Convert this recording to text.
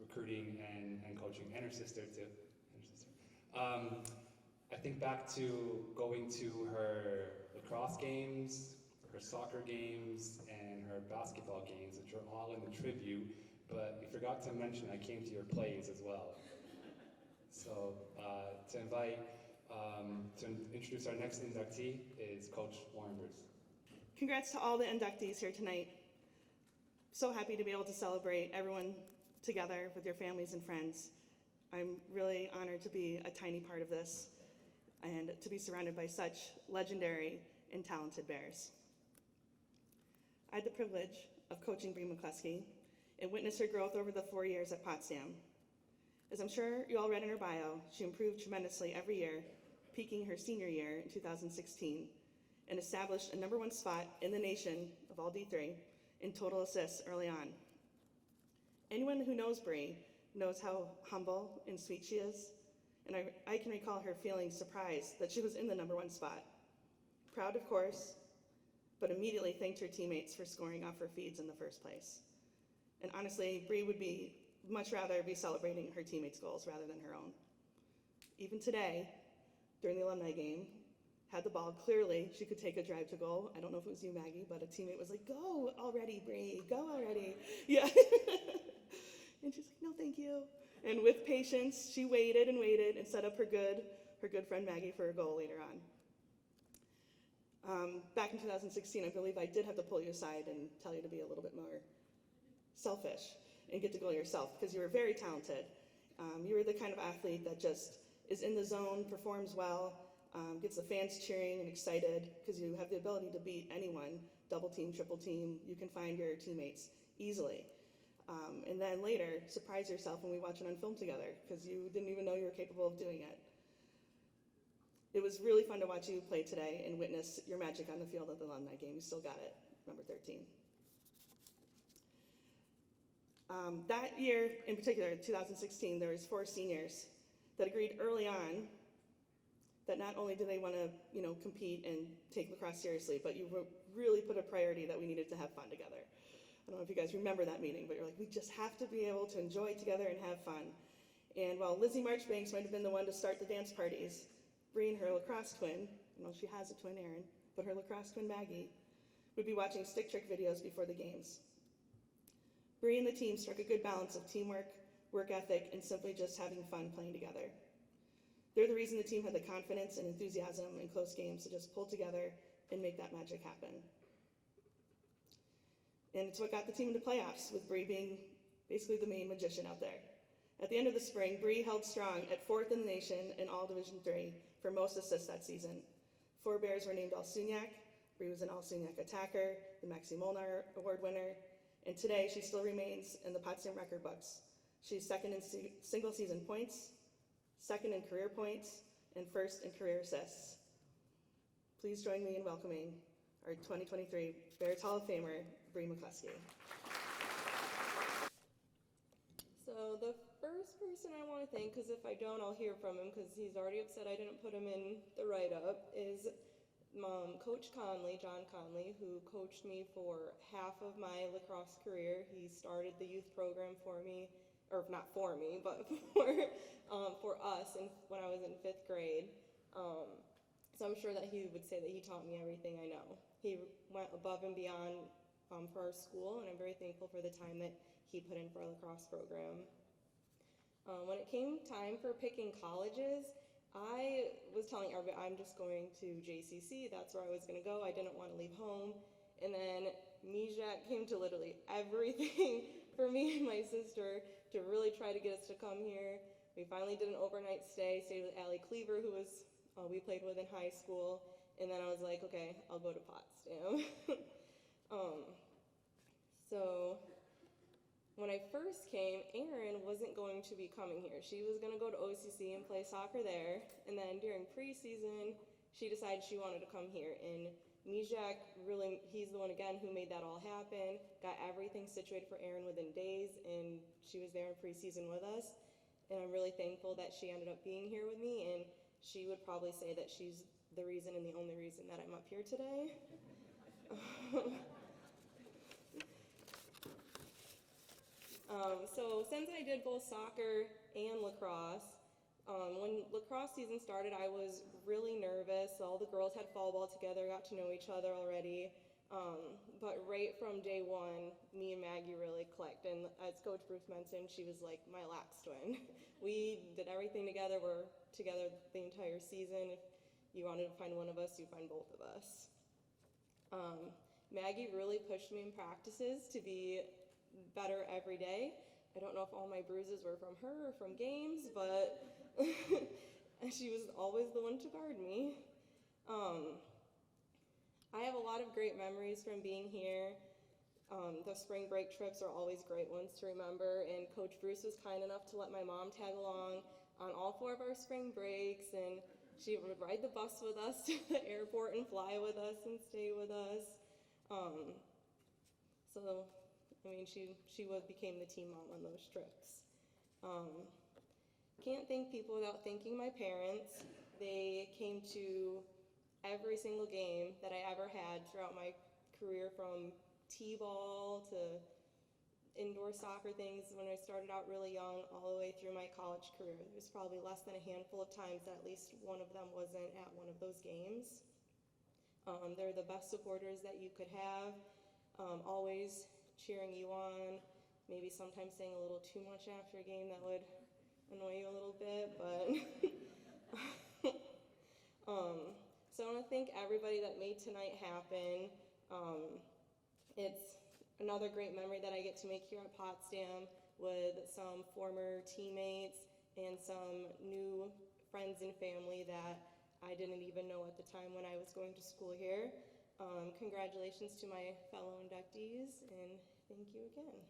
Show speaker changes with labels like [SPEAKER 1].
[SPEAKER 1] recruiting and coaching, and her sister too. I think back to going to her lacrosse games, her soccer games, and her basketball games, which are all in the tribute, but we forgot to mention I came to your plays as well. So to introduce our next inductee is Coach Warren Bruce.
[SPEAKER 2] Congrats to all the inductees here tonight. So happy to be able to celebrate everyone together with your families and friends. I'm really honored to be a tiny part of this and to be surrounded by such legendary and talented Bears. I had the privilege of coaching Bri McClusky and witnessed her growth over the 4 years at Potsdam. As I'm sure you all read in her bio, she improved tremendously every year, peaking her senior year in 2016, and established a #1 spot in the nation of all D3 in total assists early on. Anyone who knows Bri knows how humble and sweet she is, and I can recall her feeling surprised that she was in the #1 spot. Proud, of course, but immediately thanked her teammates for scoring off her feeds in the first place. And honestly, Bri would much rather be celebrating her teammates' goals rather than her own. Even today, during the alumni game, had the ball clearly, she could take a drive to goal. I don't know if it was you, Maggie, but a teammate was like, "Go already, Bri, go already." Yeah. And she's like, "No, thank you." And with patience, she waited and waited and set up her good friend Maggie for a goal later on. Back in 2016, I believe I did have to pull you aside and tell you to be a little bit more selfish and get to goal yourself, because you were very talented. You were the kind of athlete that just is in the zone, performs well, gets the fans cheering and excited, because you have the ability to beat anyone, double team, triple team. You can find your teammates easily. And then later, surprise yourself when we watch it on film together, because you didn't even know you were capable of doing it. It was really fun to watch you play today and witness your magic on the field at the alumni game. You still got it, number 13. That year in particular, 2016, there was 4 seniors that agreed early on that not only do they want to, compete and take lacrosse seriously, but you really put a priority that we needed to have fun together. I don't know if you guys remember that meeting, but you're like, we just have to be able to enjoy it together and have fun. And while Lizzie Marchbanks might have been the one to start the dance parties, Bri and her lacrosse twin, she has a twin, Erin, but her lacrosse twin, Maggie, would be watching stick trick videos before the games. Bri and the team struck a good balance of teamwork, work ethic, and simply just having fun playing together. They're the reason the team had the confidence and enthusiasm in close games to just pull together and make that magic happen. And it's what got the team into playoffs, with Bri being basically the main magician out there. At the end of the spring, Bri held strong at 4th in the nation in all Division III for most assists that season. 4 Bears were named All-Suniac. Bri was an All-Suniac attacker, the Maxie Molnar Award winner, and today she still remains in the Potsdam record books. She's 2nd in single-season points, 2nd in career points, and 1st in career assists. Please join me in welcoming our 2023 Bears Hall of Famer, Bri McClusky.
[SPEAKER 3] So the first person I want to thank, because if I don't, I'll hear from him, because he's already upset I didn't put him in the write-up, is Coach Conley, John Conley, who coached me for half of my lacrosse career. He started the youth program for me, or not for me, but for us when I was in 5th grade. So I'm sure that he would say that he taught me everything I know. He went above and beyond for our school, and I'm very thankful for the time that he put in for our lacrosse program. When it came time for picking colleges, I was telling everybody I'm just going to JCC. That's where I was going to go. I didn't want to leave home. And then Mijak came to literally everything for me and my sister to really try to get us to come here. We finally did an overnight stay, stayed with Allie Cleaver, who was we played with in high school. And then I was like, okay, I'll go to Potsdam. So when I first came, Erin wasn't going to be coming here. She was going to go to OCC and play soccer there. And then during preseason, she decided she wanted to come here. And Mijak, really, he's the one, again, who made that all happen, got everything situated for Erin within days, and she was there in preseason with us. And I'm really thankful that she ended up being here with me, and she would probably say that she's the reason and the only reason that I'm up here today. So since I did both soccer and lacrosse, when lacrosse season started, I was really nervous. All the girls had fall ball together, got to know each other already. But right from day one, me and Maggie really clicked. And as Coach Bruce mentioned, she was like my lax twin. We did everything together. We're together the entire season. If you wanted to find one of us, you find both of us. Maggie really pushed me in practices to be better every day. I don't know if all my bruises were from her or from games, but she was always the one to guard me. I have a lot of great memories from being here. The spring break trips are always great ones to remember, and Coach Bruce was kind enough to let my mom tag along on all 4 of our spring breaks, and she would ride the bus with us to the airport and fly with us and stay with us. So, I mean, she became the team mom on those trips. Can't thank people without thanking my parents. They came to every single game that I ever had throughout my career, from t-ball to indoor soccer things when I started out really young, all the way through my college career. There's probably less than a handful of times that at least one of them wasn't at one of those games. They're the best supporters that you could have, always cheering you on, maybe sometimes saying a little too much after a game that would annoy you a little bit, but so I want to thank everybody that made tonight happen. It's another great memory that I get to make here at Potsdam with some former teammates and some new friends and family that I didn't even know at the time when I was going to school here. Congratulations to my fellow inductees, and thank you again.